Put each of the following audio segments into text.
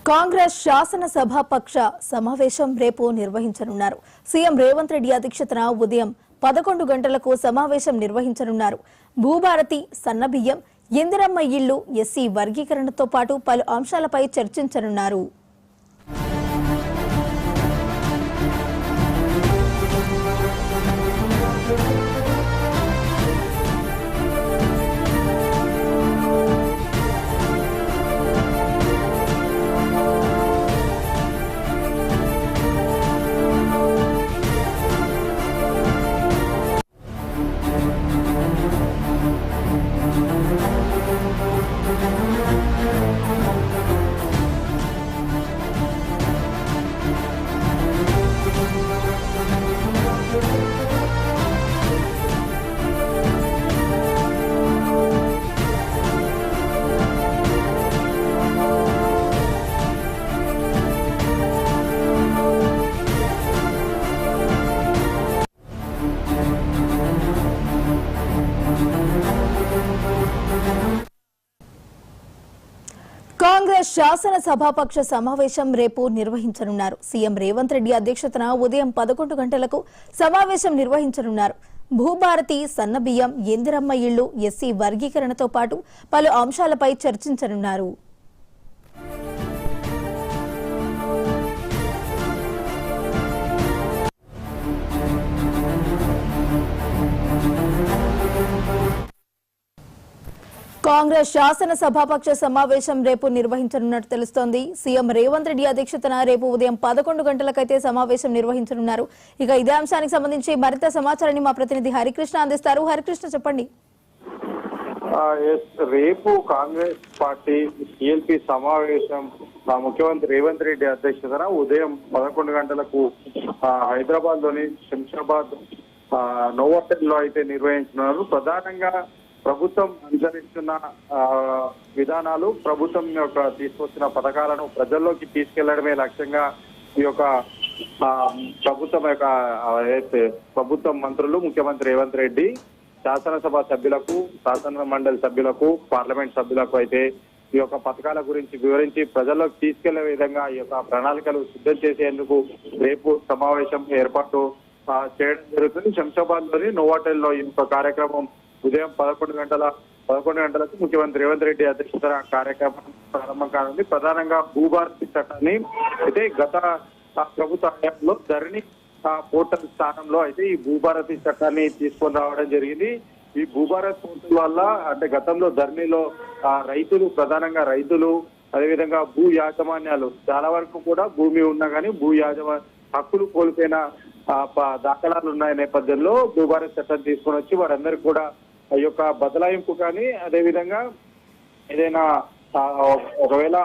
కాంగ్రెస్ శాసనసభాపక్ష సమావేశం రేపు నిర్వహించనున్నారు. సీఎం రేవంత్ రెడ్డి అధ్యక్షతన ఉదయం 11 గంటలకు సమావేశం నిర్వహించనున్నారు. భూభారతి, సన్నబియ్యం, ఇందిరమ్మ ఇళ్లు, ఎస్సీ వర్గీకరణతో పాటు పలు అంశాలపై చర్చించనున్నారు. కాంగ్రెస్ శాసనసభాపక్ష సమావేశం రేపు నిర్వహించనున్నారు. సీఎం రేవంత్ రెడ్డి అధ్యక్షతన ఉదయం 11 గంటలకు సమావేశం నిర్వహించనున్నారు. భూభారతి, సన్నబియ్యం, ఇందిరమ్మ ఇళ్లు, ఎస్సీ వర్గీకరణతో పాటు పలు అంశాలపై చర్చించనున్నారు. కాంగ్రెస్ శాసనసభాపక్ష సమావేశం రేపు నిర్వహించనున్నట్టు తెలుస్తోంది. సీఎం రేవంత్ రెడ్డి అధ్యక్షతన రేపు ఉదయం 11 గంటలకైతే సమావేశం నిర్వహించనున్నారు. ఇక ఇదే అంశానికి సంబంధించి మరింత సమాచారాన్ని మా ప్రతినిధి హరికృష్ణ అందిస్తారు. హరికృష్ణ, చెప్పండి. రేపు కాంగ్రెస్ పార్టీ సిఎల్పి సమావేశం ముఖ్యమంత్రి రేవంత్ రెడ్డి అధ్యక్షతన ఉదయం 11 గంటలకు హైదరాబాద్ లోని శంషాబాద్ నోవోటెల్ లో అయితే నిర్వహించున్నారు. ప్రధానంగా ప్రభుత్వం అనుసరిస్తున్న విధానాలు, ప్రభుత్వం యొక్క తీసుకొచ్చిన పథకాలను ప్రజల్లోకి తీసుకెళ్లడమే లక్ష్యంగా ఈ యొక్క ప్రభుత్వం మంత్రులు, ముఖ్యమంత్రి రేవంత్ రెడ్డి శాసనసభ సభ్యులకు, శాసన మండలి సభ్యులకు, పార్లమెంట్ సభ్యులకు అయితే ఈ యొక్క పథకాల గురించి వివరించి ప్రజల్లోకి తీసుకెళ్లే విధంగా ఈ యొక్క ప్రణాళికలు సిద్ధం చేసేందుకు రేపు సమావేశం ఏర్పాటు చేయడం జరుగుతుంది. శంషాబాద్ లోని నోవాటెల్ లో ఈ యొక్క కార్యక్రమం ఉదయం 11 గంటలకు ముఖ్యమంత్రి రేవంత్ రెడ్డి అధ్యక్షతన కార్యక్రమం ప్రారంభం కానుంది. ప్రధానంగా భూభారతి చట్టాన్ని అయితే గత ప్రభుత్వ హయాంలో ధరణి పోర్టల్ స్థానంలో అయితే ఈ భూభారతి చట్టాన్ని తీసుకొని రావడం జరిగింది. ఈ భూభారతి పోర్టల్ వల్ల అంటే గతంలో ధరణిలో రైతులు, ప్రధానంగా రైతులు, అదేవిధంగా భూ యాజమాన్యాలు చాలా వరకు కూడా భూమి ఉన్నా కానీ హక్కులు కోల్పోయిన దాఖలాలు ఉన్న నేపథ్యంలో భూభారతి చట్టం తీసుకొని వచ్చి వారందరికీ కూడా ఈ యొక్క బదలాయింపు కానీ, అదేవిధంగా ఏదైనా ఒకవేళ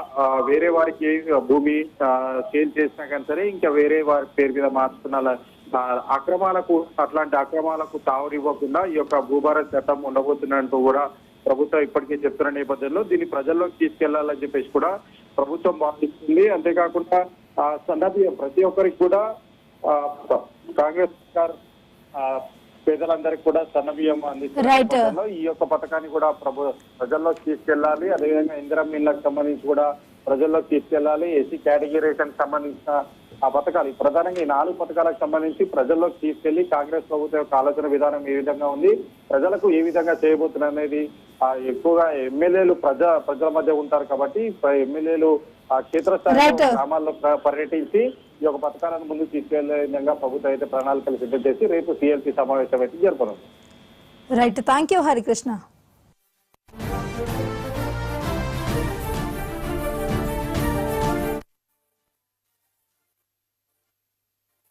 వేరే వారికి భూమి సేల్ చేసినా కానీ సరే, ఇంకా వేరే వారి పేరు మీద మార్చుకున్న అట్లాంటి అక్రమాలకు తావునివ్వకుండా ఈ యొక్క భూభారతి చట్టం ఉండబోతున్నట్టు కూడా ప్రభుత్వం ఇప్పటికే చెప్తున్న నేపథ్యంలో దీన్ని ప్రజల్లోకి తీసుకెళ్లాలని చెప్పేసి కూడా ప్రభుత్వం భావిస్తుంది. అంతేకాకుండా సన్నబియ్యం ప్రతి ఒక్కరికి కూడా కాంగ్రెస్ సర్కార్ పేదలందరికీ కూడా సన్నబియ్యం అందిస్తున్న ఈ యొక్క పథకాన్ని కూడా ప్రజల్లోకి తీసుకెళ్లాలి. అదేవిధంగా ఇందిరమ్మ ఇళ్లకు సంబంధించి కూడా ప్రజల్లోకి తీసుకెళ్లాలి. ఎస్సీ కేటగిరీకి సంబంధించిన ఆ పథకాలు, ప్రధానంగా ఈ 4 పథకాలకు సంబంధించి ప్రజల్లోకి తీసుకెళ్లి కాంగ్రెస్ ప్రభుత్వం యొక్క ఆలోచన విధానం ఏ విధంగా ఉంది, ప్రజలకు ఏ విధంగా చేయబోతున్నారు అనేది ఎక్కువగా ఎమ్మెల్యేలు ప్రజల మధ్య ఉంటారు కాబట్టి ఎమ్మెల్యేలు క్షేత్రస్థాయి గ్రామాల్లో పర్యటించి ఈ యొక్క పథకాలను ముందుకు తీసుకెళ్లే విధంగా ప్రభుత్వం అయితే ప్రణాళికలు సిద్ధం చేసి రేపు సిఎల్పి సమావేశం అయితే జరపనుంది. Right, thank you Harikrishna.